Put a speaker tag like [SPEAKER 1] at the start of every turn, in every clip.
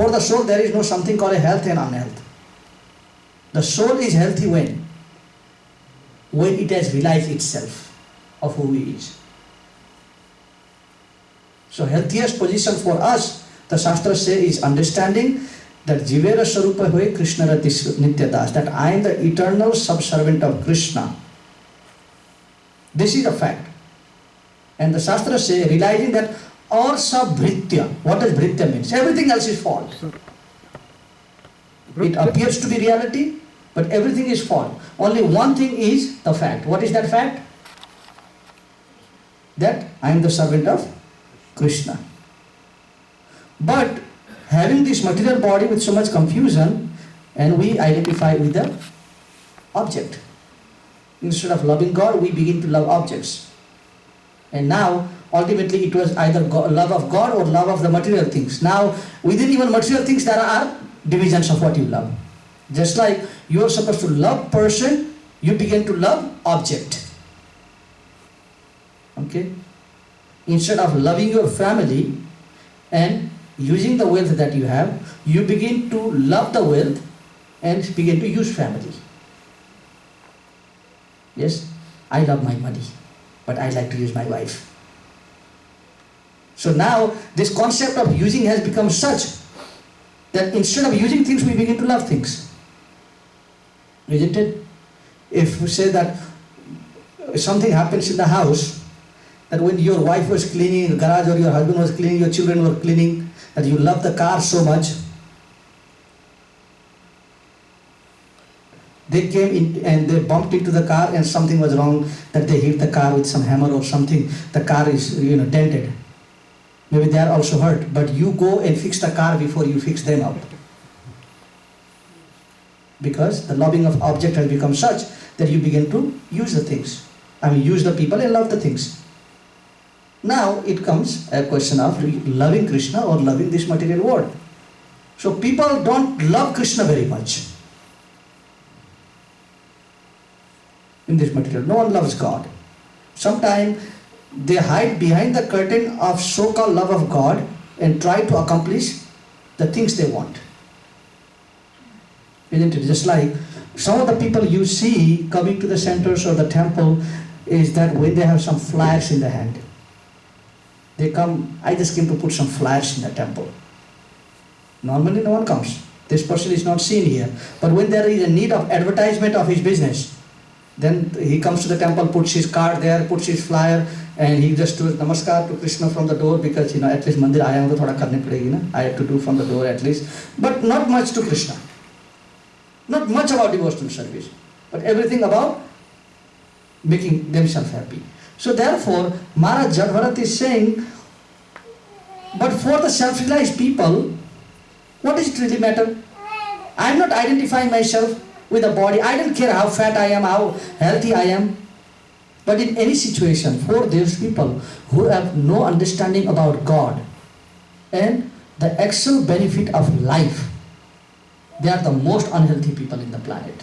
[SPEAKER 1] For the soul, there is no something called a health and unhealth. The soul is healthy when? When it has realized itself of who it is. So healthiest position for us, the Shastras say, is understanding that Jivera Sarupa Hoye Krishna Rati Nitya Das, that I am the eternal subservient of Krishna. This is a fact. And the Shastras say, realizing that or sabhritya. What does bhritya mean? Everything else is false. It appears to be reality, but everything is false. Only one thing is the fact. What is that fact? That I am the servant of Krishna. But having this material body with so much confusion, and we identify with the object. Instead of loving God, we begin to love objects. And now, ultimately, it was either love of God or love of the material things. Now, within even material things, there are divisions of what you love. Just like you are supposed to love person, you begin to love object. Okay? Instead of loving your family and using the wealth that you have, you begin to love the wealth and begin to use family. Yes, I love my money, but I like to use my wife. So now this concept of using has become such that instead of using things, we begin to love things. Isn't it? If we say that something happens in the house, that when your wife was cleaning the garage or your husband was cleaning, your children were cleaning, that you love the car so much, they came in and they bumped into the car and something was wrong, that they hit the car with some hammer or something, the car is dented. Maybe they are also hurt, but you go and fix the car before you fix them up. Because the loving of object has become such that you begin to use the things. Use the people and love the things. Now it comes a question of loving Krishna or loving this material world. So people don't love Krishna very much in this material. No one loves God. Sometimes they hide behind the curtain of so-called love of God and try to accomplish the things they want. Isn't it? Just like some of the people you see coming to the centers or the temple is that when they have some flyers in the hand. They come, I just came to put some flyers in the temple. Normally no one comes. This person is not seen here. But when there is a need of advertisement of his business, then he comes to the temple, puts his card there, puts his flyer, and he just does namaskar to Krishna from the door because at least mandir aaya hu to thoda karne padegi na. I have to do from the door at least. But not much to Krishna. Not much about devotional service. But everything about making themselves happy. So therefore, Maharaj Jadbharat is saying, but for the self-realized people, what does it really matter? I am not identifying myself with the body. I don't care how fat I am, how healthy I am. But in any situation, for those people who have no understanding about God and the actual benefit of life, they are the most unhealthy people in the planet.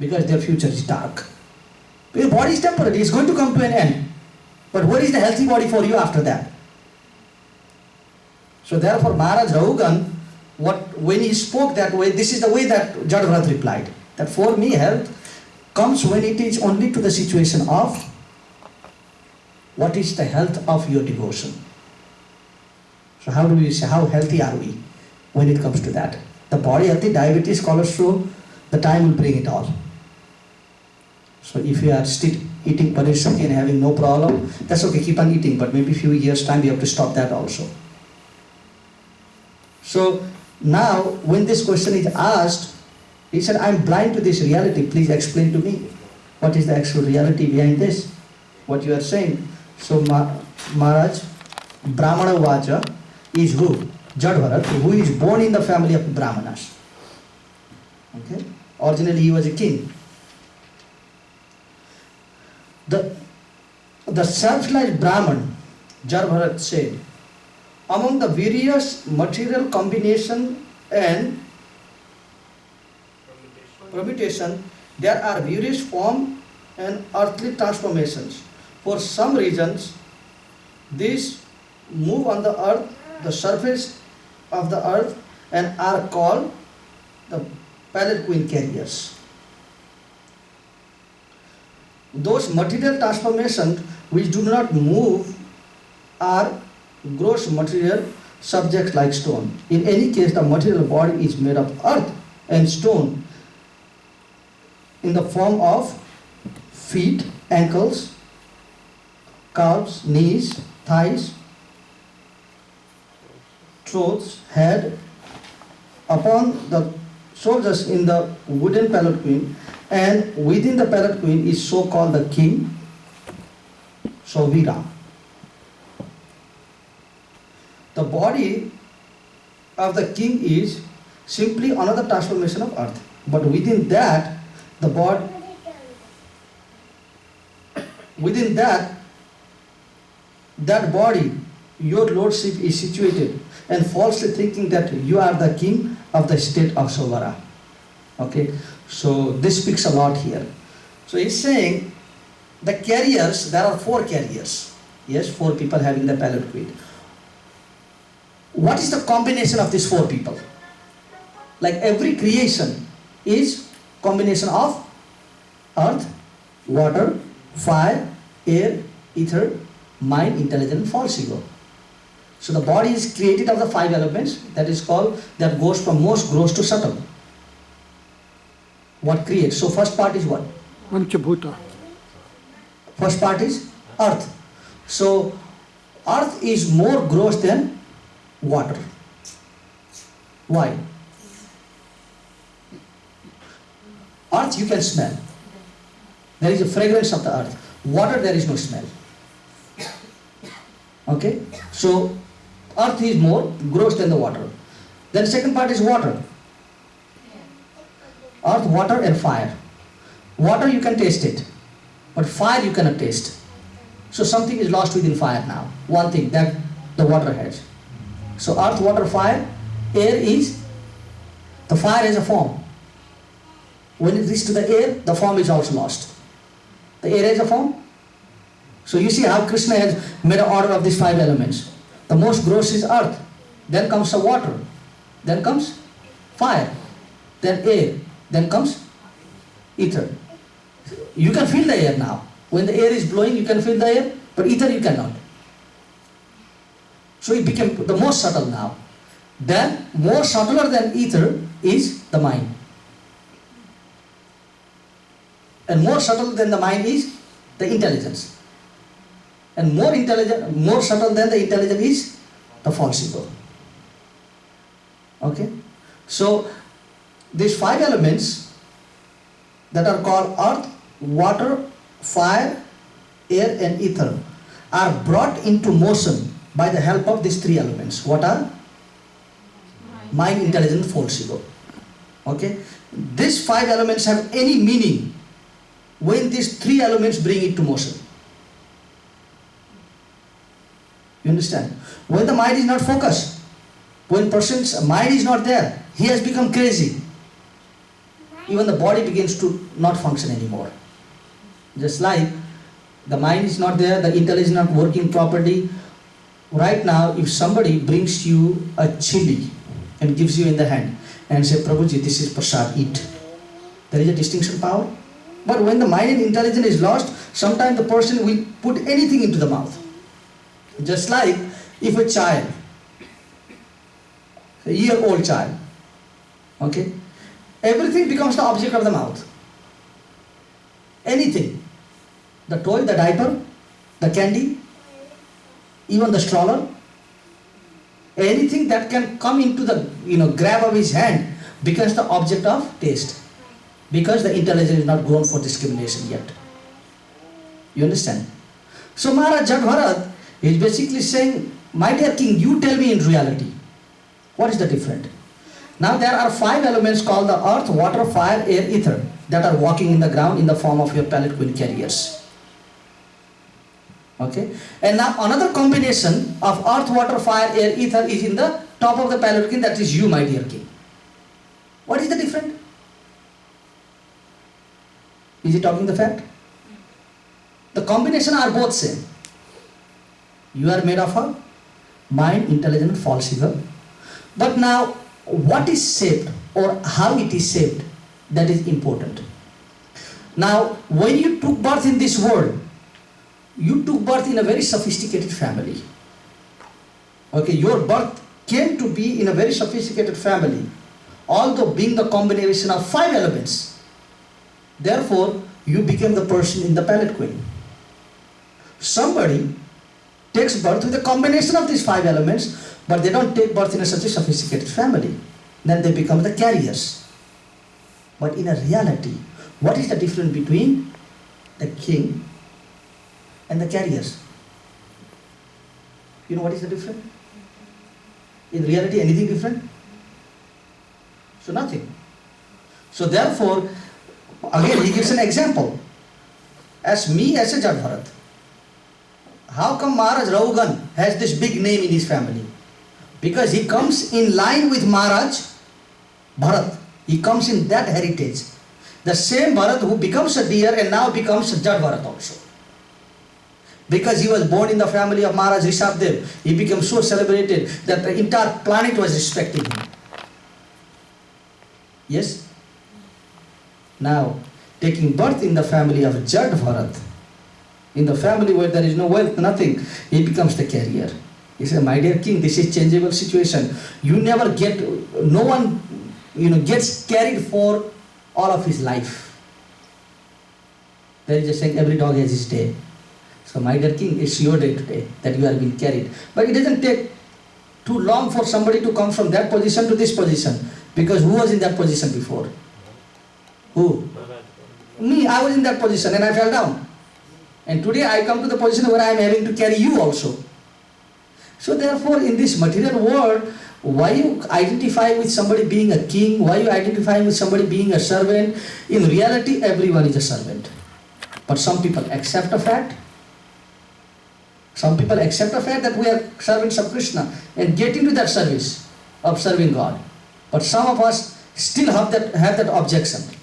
[SPEAKER 1] Because their future is dark. Your body is temporary, it's going to come to an end. But what is the healthy body for you after that? So therefore Maharaj Rahugan, when he spoke that way, this is the way that Jadbharat replied. That for me health comes when it is only to the situation of what is the health of your devotion. So how do we say, how healthy are we when it comes to that? The body healthy, diabetes, cholesterol, the time will bring it all. So if you are still eating paneer sabji and having no problem, that's okay, keep on eating, but maybe a few years time you have to stop that also. So now when this question is asked, he said, I am blind to this reality, please explain to me what is the actual reality behind this, what you are saying. So Maharaj, Brahmana Vacha is who? Jadbharat, who is born in the family of Brahmanas. Okay? Originally he was a king. The self-realized Brahman, Jadbharat said, among the various material combination and permutation, there are various form and earthly transformations. For some reasons, these move on the earth, the surface of the earth and are called the palanquin carriers. Those material transformations which do not move are gross material subjects like stone. In any case, the material body is made of earth and stone in the form of feet, ankles, calves, knees, thighs, throats, head, upon the shoulders in the wooden palanquin, and within the palanquin is so called the king, Sauvira. The body of the king is simply another transformation of earth, but within that, the body, within that body, your lordship is situated, and falsely thinking that you are the king of the state of Sauvara. Okay, so this speaks a lot here. So he's saying the carriers, there are 4 carriers. Yes, 4 people having the palanquin. What is the combination of these 4 people? Like every creation is combination of earth, water, fire, air, ether, mind, intelligence, false ego. So the body is created of the 5 elements, that is called, that goes from most gross to subtle. What creates? So first part is what?
[SPEAKER 2] Panchabhuta.
[SPEAKER 1] First part is earth. So earth is more gross than water. Why? Earth you can smell. There is a fragrance of the earth. Water there is no smell. Okay? So earth is more gross than the water. Then second part is water. Earth, water and fire. Water you can taste it, but fire you cannot taste. So something is lost within fire now. One thing that the water has. So earth, water, fire. Air is, the fire has a form. When it reaches to the air, the form is also lost. The air has a form. So you see how Krishna has made an order of these 5 elements. The most gross is earth. Then comes the water. Then comes fire. Then air. Then comes ether. You can feel the air now. When the air is blowing, you can feel the air, but ether you cannot. So it became the most subtle now. Then, more subtler than ether is the mind. And more subtle than the mind is the intelligence. And more intelligent, more subtle than the intelligence is the false ego. Okay? So, these 5 elements that are called earth, water, fire, air and ether are brought into motion by the help of these 3 elements. What are? Mind, intelligence, false ego. Okay? These 5 elements have any meaning when these 3 elements bring it to motion. You understand? When the mind is not focused, when person's mind is not there, he has become crazy. Even the body begins to not function anymore. Just like the mind is not there, the intelligence is not working properly. Right now, if somebody brings you a chili and gives you in the hand and say, Prabhuji, this is prasad, eat. There is a distinction power. But when the mind and intelligence is lost, sometimes the person will put anything into the mouth. Just like if a child, a year-old child, okay, everything becomes the object of the mouth. Anything. The toy, the diaper, the candy, even the stroller, anything that can come into the grab of his hand becomes the object of taste, because the intelligence is not grown for discrimination yet. You understand? So Maharaj Jagabharat is basically saying, my dear king, you tell me in reality, what is the difference? Now there are 5 elements called the earth, water, fire, air, ether that are walking in the ground in the form of your palanquin carriers. Okay? And now another combination of earth, water, fire, air, ether is in the top of the palanquin, that is you, my dear king. What is the difference? Is he talking the fact? The combination are both same. You are made of a mind, intelligence, false ego. But now, what is shaped or how it is shaped, that is important. Now, when you took birth in this world, you took birth in a very sophisticated family. Okay, your birth came to be in a very sophisticated family, although being the combination of 5 elements. Therefore, you became the person in the pallet queen. Somebody takes birth with a combination of these 5 elements, but they don't take birth in such a sophisticated family. Then they become the carriers. But in a reality, what is the difference between the king and the carriers? You know what is the difference? In reality, anything different? So nothing. So therefore, again he gives an example. As me as a Jad Bharat. How come Maharaj Raugan has this big name in his family? Because he comes in line with Maharaj Bharat. He comes in that heritage. The same Bharat who becomes a deer and now becomes a Jad Bharat also. Because he was born in the family of Maharaj Rishabdev, he became so celebrated that the entire planet was respecting him. Yes? Now, taking birth in the family of Jad Bharat, in the family where there is no wealth, nothing, he becomes the carrier. He said, my dear king, this is changeable situation. You never get, no one, gets carried for all of his life. There is a saying, every dog has his day. So my dear king, it's your day today that you are being carried. But it doesn't take too long for somebody to come from that position to this position. Because who was in that position before? Who? Me, I was in that position and I fell down. And today I come to the position where I am having to carry you also. So therefore in this material world, why you identify with somebody being a king? Why you identify with somebody being a servant? In reality, everyone is a servant. But some people accept the fact. Some people accept the fact that we are servants of Krishna and get into that service of serving God. But some of us still have that objection.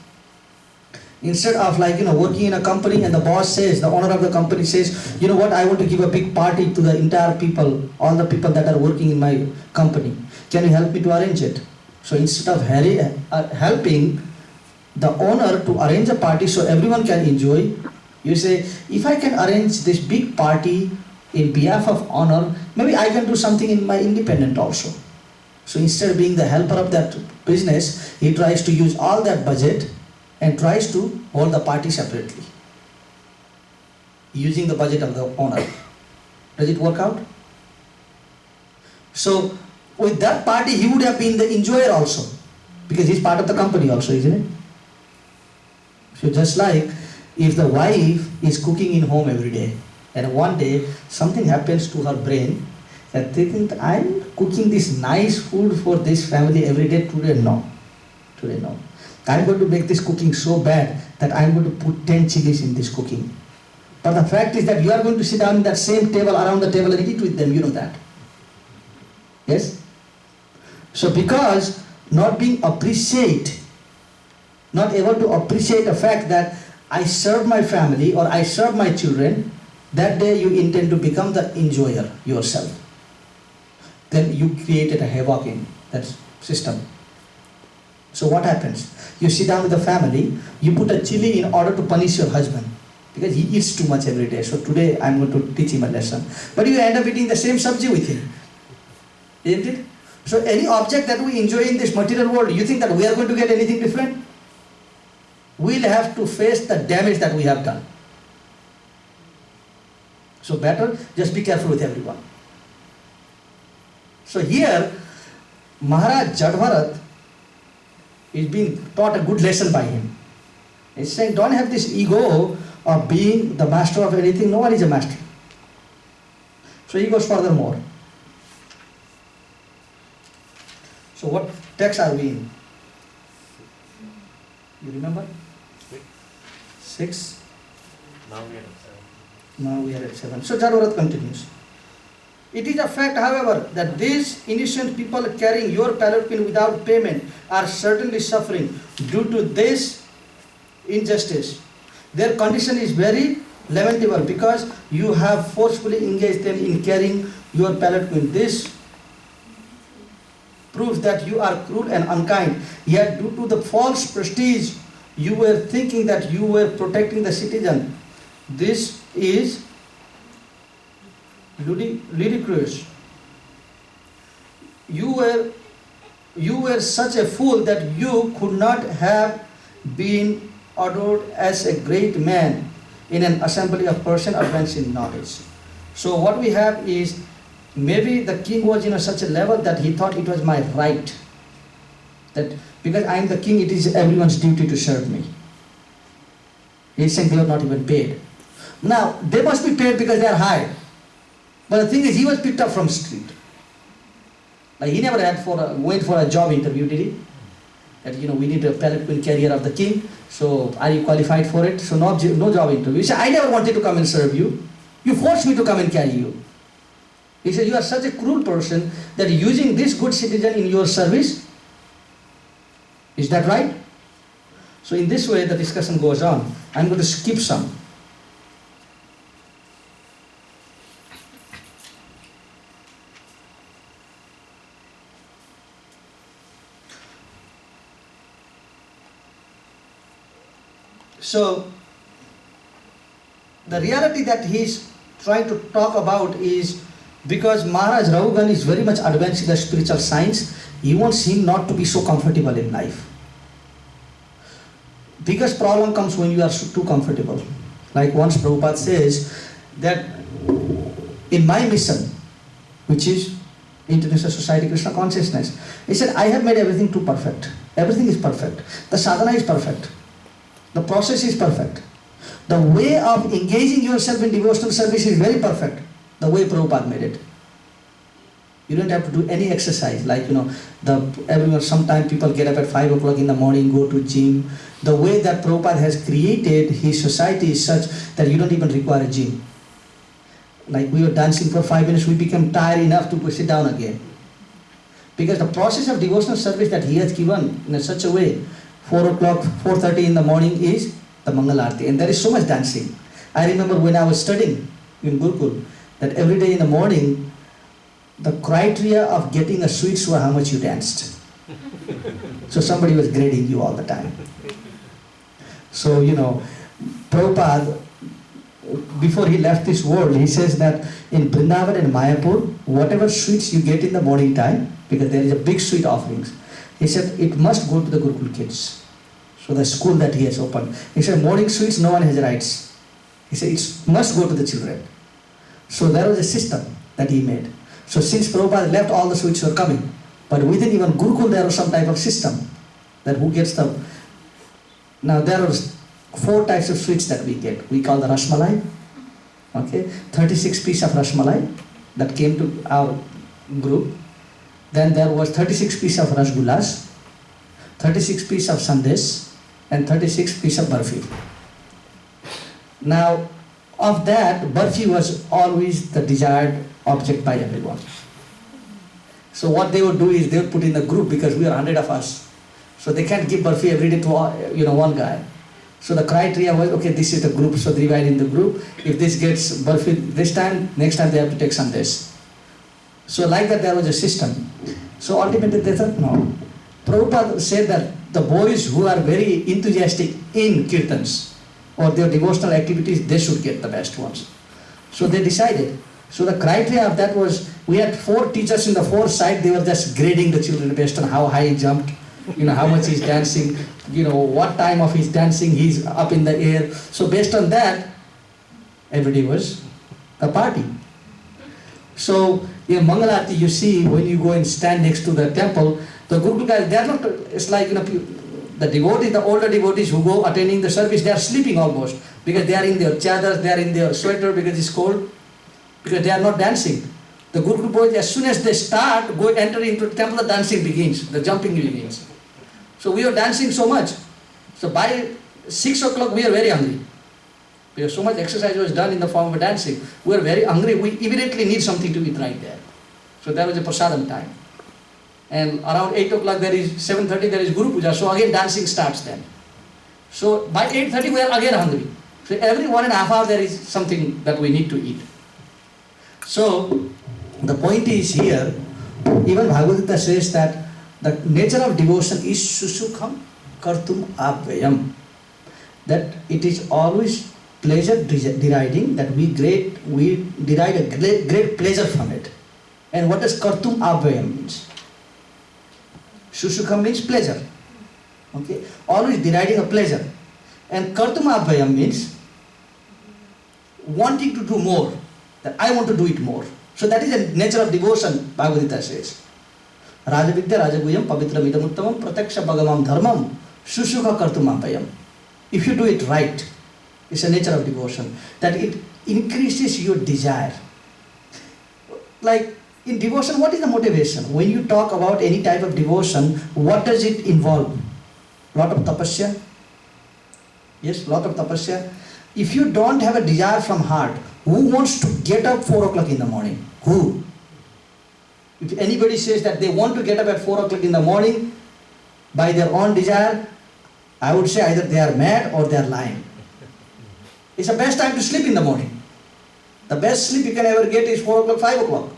[SPEAKER 1] Instead of working in a company and the boss says, the owner of the company says, you know what, I want to give a big party to the entire people, all the people that are working in my company. Can you help me to arrange it? So instead of helping the owner to arrange a party so everyone can enjoy, you say, if I can arrange this big party in behalf of honor, maybe I can do something in my independent also. So instead of being the helper of that business, he tries to use all that budget and tries to hold the party separately, using the budget of the owner. Does it work out? So with that party, he would have been the enjoyer also, because he's part of the company also, isn't it? So just like if the wife is cooking in home every day, and one day something happens to her brain, that they think, I'm cooking this nice food for this family every day, today no. I'm going to make this cooking so bad that I'm going to put 10 chilies in this cooking. But the fact is that you are going to sit down in that same table, around the table, and eat with them, you know that. Yes? So because not being not able to appreciate the fact that I serve my family or I serve my children, that day you intend to become the enjoyer yourself. Then you created a havoc in that system. So what happens? You sit down with the family, you put a chili in order to punish your husband because he eats too much every day. So today I'm going to teach him a lesson. But you end up eating the same sabji with him. Isn't it? So any object that we enjoy in this material world, you think that we are going to get anything different? We'll have to face the damage that we have done. So better just be careful with everyone. So here, Maharaj Jad Bharat is being taught a good lesson by him. He's saying, don't have this ego of being the master of anything. No one is a master. So he goes furthermore. So what text are we in? You remember? 6. Now we are at 7. So Jad Bharat continues. It is a fact, however, that these innocent people carrying your palanquin without payment are certainly suffering due to this injustice. Their condition is very lamentable because you have forcefully engaged them in carrying your palanquin. This proves that you are cruel and unkind. Yet due to the false prestige, you were thinking that you were protecting the citizen. This is ludicrous. You were such a fool that you could not have been adored as a great man in an assembly of persons advanced in knowledge. So what we have is, maybe the king was in such a level that he thought it was my right, that because I am the king, it is everyone's duty to serve me. He's saying they are not even paid. Now, they must be paid because they are hired. But the thing is, he was picked up from street. Like, he never had went for a job interview, did he? That, we need a palanquin carrier of the king, so are you qualified for it? So no job interview. He said, I never wanted to come and serve you. You forced me to come and carry you. He said, you are such a cruel person that using this good citizen in your service. Is that right? So in this way the discussion goes on. I'm going to skip some. So the reality that he's trying to talk about is, because Maharaj Raghugan is very much advanced in the spiritual science, he wants him not to be so comfortable in life. Biggest problem comes when you are too comfortable. Like once Prabhupada says that in my mission, which is International Society Krishna Consciousness, he said, I have made everything too perfect. Everything is perfect. The sadhana is perfect. The process is perfect. The way of engaging yourself in devotional service is very perfect. The way Prabhupada made it. You don't have to do any exercise. Like, sometimes people get up at 5 o'clock in the morning, go to gym. The way that Prabhupada has created his society is such that you don't even require a gym. Like, we were dancing for 5 minutes, we became tired enough to sit down again. Because the process of devotional service that he has given in such a way, 4 o'clock, 4:30 in the morning is the Mangal Aarti, and there is so much dancing. I remember when I was studying in Gurukul, that every day in the morning, the criteria of getting a sweets were how much you danced. So somebody was grading you all the time. So, Prabhupada, before he left this world, he says that in Vrindavan and Mayapur, whatever sweets you get in the morning time, because there is a big sweet offerings, he said it must go to the Gurukul kids. So the school that he has opened. He said morning sweets, no one has rights. He said it must go to the children. So there was a system that he made. So since Prabhupada left, all the sweets were coming. But within even Gurukul there was some type of system that who gets the... Now there are 4 types of sweets that we get. We call the Rasmalai. Okay, 36 pieces of Rasmalai that came to our group. Then there was 36 pieces of Rasgullas, 36 pieces of Sandesh, and 36 pieces of Barfi. Now, of that, Barfi was always the desired object by everyone. So what they would do is they would put in a group, because we are 100 of us. So they can't give Barfi every day to one guy. So the criteria was, okay, this is the group, so they divide in the group. If this gets Barfi this time, next time they have to take Sandesh. So like that there was a system. So ultimately they thought, no. Prabhupada said that the boys who are very enthusiastic in kirtans or their devotional activities, they should get the best ones. So they decided. So the criteria of that was, we had 4 teachers in the 4 side, they were just grading the children based on how high he jumped, how much he's dancing, what time of his dancing he's up in the air. So based on that, every day was a party. So in Mangal Aarti, you see when you go and stand next to the temple, the Gurukul guys, they are not, it's like, the devotees, the older devotees who go attending the service, they are sleeping almost, because they are in their chadars, they are in their sweater because it's cold, because they are not dancing. The Gurukul boys, as soon as they start, enter into the temple, the dancing begins, the jumping begins. So we are dancing so much. So by 6 o'clock, we are very hungry. Because so much exercise was done in the form of dancing. We are very hungry. We immediately need something to eat right there. So that was a Prasadam time. And around 8 o'clock, 7:30, there is Guru Puja. So again, dancing starts then. So by 8:30, we are again hungry. So every 1.5 hours, there is something that we need to eat. So the point is here, even Bhagavad Gita says that The nature of devotion is susukham kartum abhyayam. That it is always pleasure deriding, that we deride a great pleasure from it. And what does kartum abhyayam means? Susukham means pleasure. Okay? Always deriding a pleasure. And kartum abhyayam means wanting to do more. That I want to do it more. So that is the nature of devotion, Bhagavad Gita says. Rajavidya rajaguyam pavitra midamuttamam prataksha bhagavam dharmam susukha kartum abhyayam. If you do it right, it's a nature of devotion, that it increases your desire. Like in devotion, what is the motivation? When you talk about any type of devotion, what does it involve? Lot of tapasya? Yes, lot of tapasya. If you don't have a desire from heart, who wants to get up 4 o'clock in the morning? Who? If anybody says that they want to get up at 4 o'clock in the morning by their own desire, I would say either they are mad or they are lying. It's the best time to sleep in the morning. The best sleep you can ever get is 4 o'clock, 5 o'clock.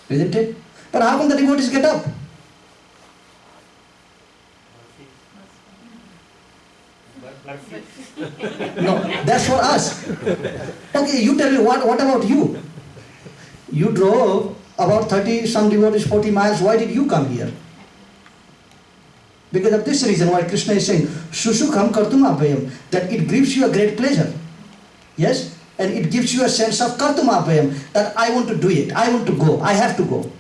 [SPEAKER 1] Isn't it? But how come the devotees get up? No, that's for us. Okay, you tell me, what about you? You drove about 30, some devotees 40 miles. Why did you come here? Because of this reason why Krishna is saying, Susukham kartum abhyayam, that it gives you a great pleasure. Yes? And it gives you a sense of kartum abhyayam, that I want to do it, I want to go, I have to go.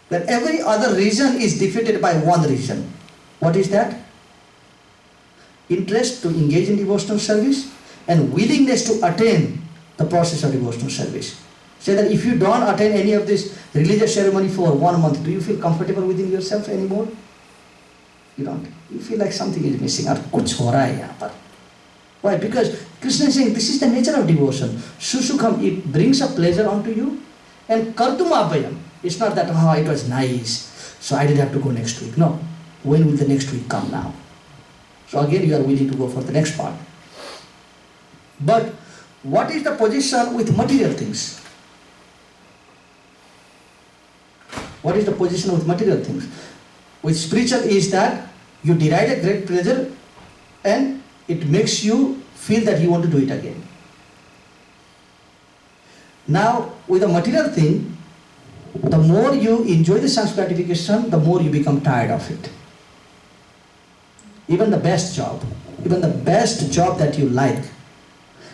[SPEAKER 1] That every other reason is defeated by one reason. What is that? Interest to engage in devotional service and willingness to attain the process of devotional service. Say that if you don't attain any of this religious ceremony for 1 month, do you feel comfortable within yourself anymore? You don't. You feel like something is missing. Kuch ho raha hai yahan par. Why? Because Krishna is saying this is the nature of devotion. Susukham, it brings a pleasure onto you. And kartum abhyayam, it's not that, oh, it was nice, so I didn't have to go next week. No. When will the next week come now? So again, you are willing to go for the next part. But what is the position with material things? What is the position with material things? With spiritual is that you deride a great pleasure and it makes you feel that you want to do it again. Now, with a material thing, the more you enjoy the sense gratification, the more you become tired of it. Even the best job that you like,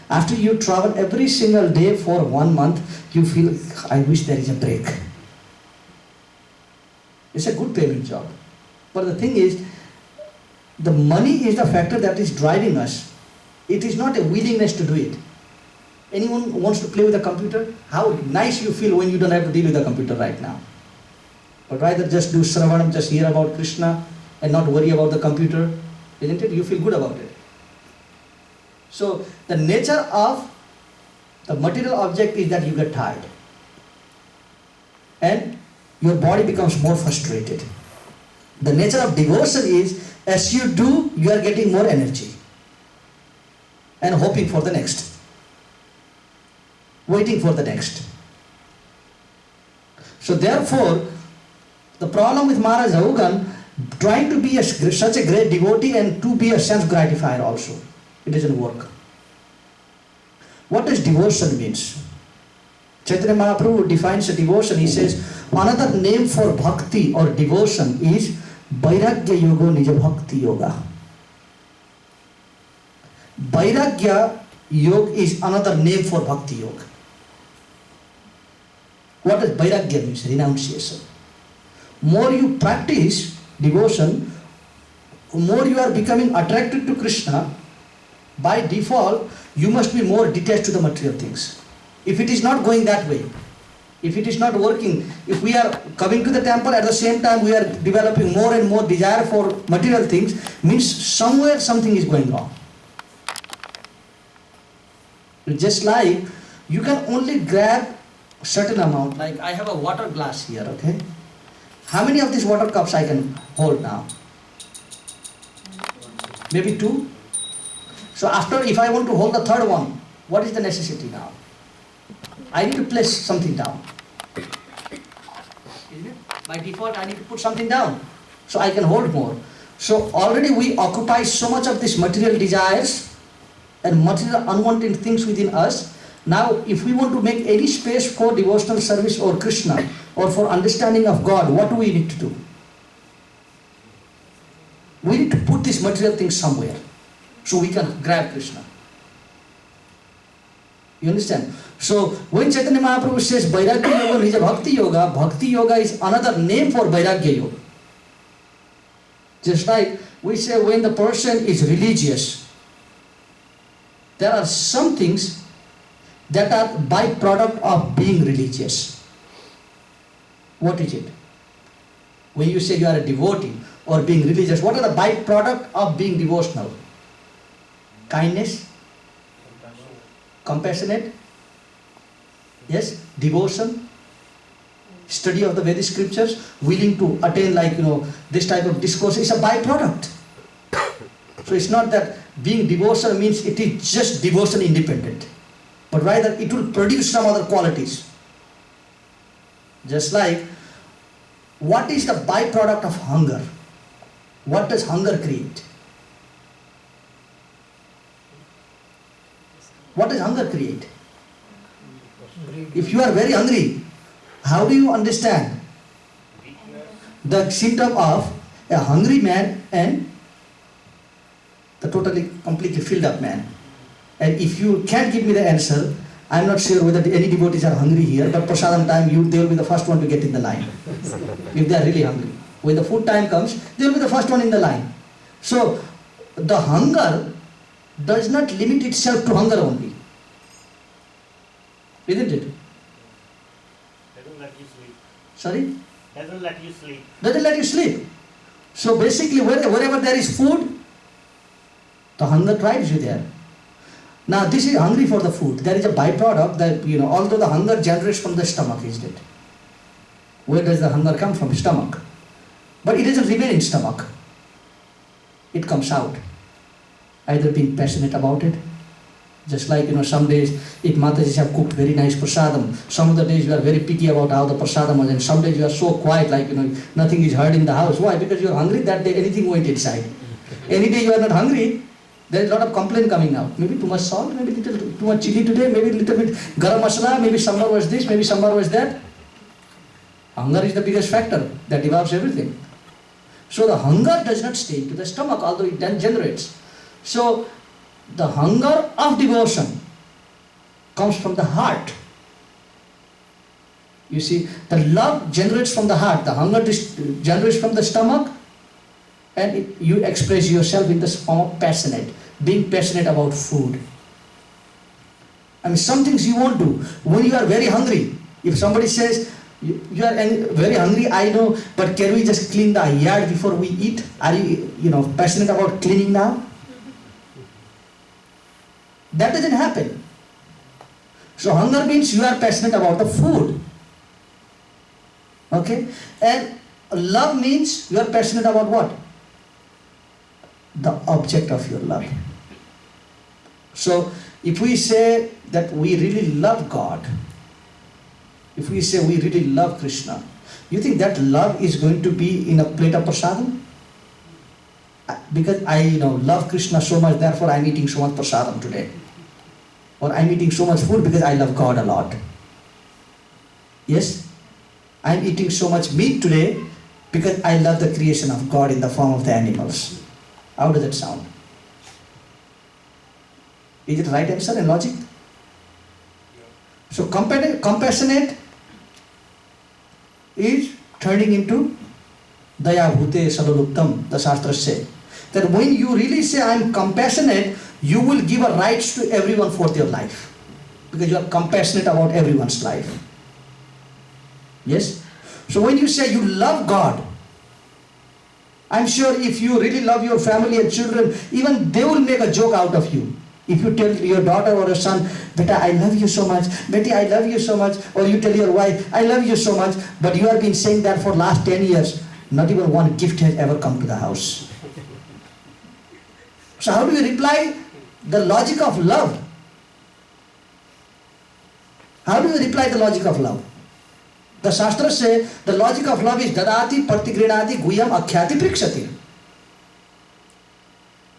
[SPEAKER 1] after you travel every single day for 1 month, you feel, I wish there is a break. It's a good payment job. But the thing is, the money is the factor that is driving us. It is not a willingness to do it. Anyone wants to play with a computer? How nice you feel when you don't have to deal with a computer right now. But rather just do Sravanam, just hear about Krishna and not worry about the computer. Isn't it? You feel good about it. So the nature of the material object is that you get tired. And your body becomes more frustrated. The nature of devotion is, as you do, you are getting more energy. And hoping for the next. Waiting for the next. So therefore, the problem with Maharaj Ahugan, trying to be such a great devotee and to be a sense gratifier also, it doesn't work. What does devotion means? Chaitanya Mahaprabhu defines a devotion. He says, another name for bhakti or devotion is Vairagya Yoga Nija Bhakti Yoga. Vairagya Yoga is another name for Bhakti Yoga. What does Vairagya mean? Renunciation. More you practice devotion, more you are becoming attracted to Krishna. By default, you must be more detached to the material things. If it is not going that way, if it is not working, if we are coming to the temple at the same time we are developing more and more desire for material things, means somewhere something is going wrong. Just like you can only grab a certain amount, like I have a water glass here, okay? How many of these water cups I can hold now? Maybe 2? So after, if I want to hold the third one, what is the necessity now? I need to place something down. Isn't it? By default, I need to put something down so I can hold more. So already we occupy so much of these material desires and material unwanted things within us. Now, if we want to make any space for devotional service or Krishna or for understanding of God, what do we need to do? We need to put these material things somewhere so we can grab Krishna. You understand? So when Chaitanya Mahaprabhu says Vairagya Yoga is a Bhakti Yoga is another name for Vairagya Yoga. Just like we say when the person is religious, there are some things that are byproduct of being religious. What is it? When you say you are a devotee or being religious, what are the byproduct of being devotional? Kindness, compassionate, yes, devotion, study of the Vedic scriptures, willing to attain this type of discourse is a byproduct. So it's not that being devotional means it is just devotion independent, but rather it will produce some other qualities. Just like, what is the byproduct of hunger? What does hunger create? What does hunger create? If you are very hungry, how do you understand the symptom of a hungry man and the totally, completely filled up man? And if you can't give me the answer, I'm not sure whether any devotees are hungry here, but Prasadam time, they will be the first one to get in the line. If they are really hungry. When the food time comes, they will be the first one in the line. So, the hunger does not limit itself to hunger only. Isn't it?
[SPEAKER 2] Doesn't let you sleep.
[SPEAKER 1] Sorry?
[SPEAKER 2] Doesn't let you sleep.
[SPEAKER 1] Doesn't let you sleep. So basically, wherever there is food, the hunger drives you there. Now this is hungry for the food. There is a byproduct that, although the hunger generates from the stomach, isn't it? Where does the hunger come from? Stomach. But it doesn't remain in stomach. It comes out. Either being passionate about it. Just like, some days, if Matajis have cooked very nice prasadam, some of the days you are very picky about how the prasadam was, and some days you are so quiet, nothing is heard in the house. Why? Because you are hungry that day, anything went inside. Any day you are not hungry, there is a lot of complaint coming out. Maybe too much salt, maybe little too much chili today, maybe little bit garam masala, maybe sambar was this, maybe sambar was that. Hunger is the biggest factor that develops everything. So the hunger does not stay to the stomach, although it then generates. So the hunger of devotion comes from the heart. You see, the love generates from the heart. The hunger generates from the stomach, and you express yourself in the form of passionate, being passionate about food. Some things you won't do. When you are very hungry, if somebody says, you are very hungry, I know, but can we just clean the yard before we eat? Are you, passionate about cleaning now? That doesn't happen. So hunger means you are passionate about the food. Okay? And love means you are passionate about what? The object of your love. So if we say that we really love God, if we say we really love Krishna, you think that love is going to be in a plate of prasadam? Because I love Krishna so much, therefore I'm eating so much prasadam today. Or I'm eating so much food because I love God a lot. Yes? I'm eating so much meat today because I love the creation of God in the form of the animals. How does that sound? Is it right answer and logic? So compassionate is turning into Daya Bhute Sadaluttam, the Shastras say. That when you really say I am compassionate, you will give a rights to everyone for their life. Because you are compassionate about everyone's life. Yes? So when you say you love God, I'm sure if you really love your family and children, even they will make a joke out of you. If you tell your daughter or your son, Beta, I love you so much, Betty, I love you so much, or you tell your wife, I love you so much, but you have been saying that for last 10 years, not even one gift has ever come to the house. So how do you reply the logic of love? How do you reply the logic of love? The Shastras say the logic of love is dadati pratigrinati guyam akhyati prikshati.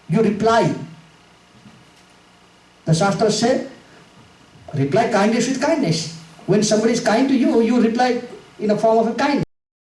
[SPEAKER 1] You reply. The Shastras say, reply kindness with kindness. When somebody is kind to you, you reply in a form of a kindness.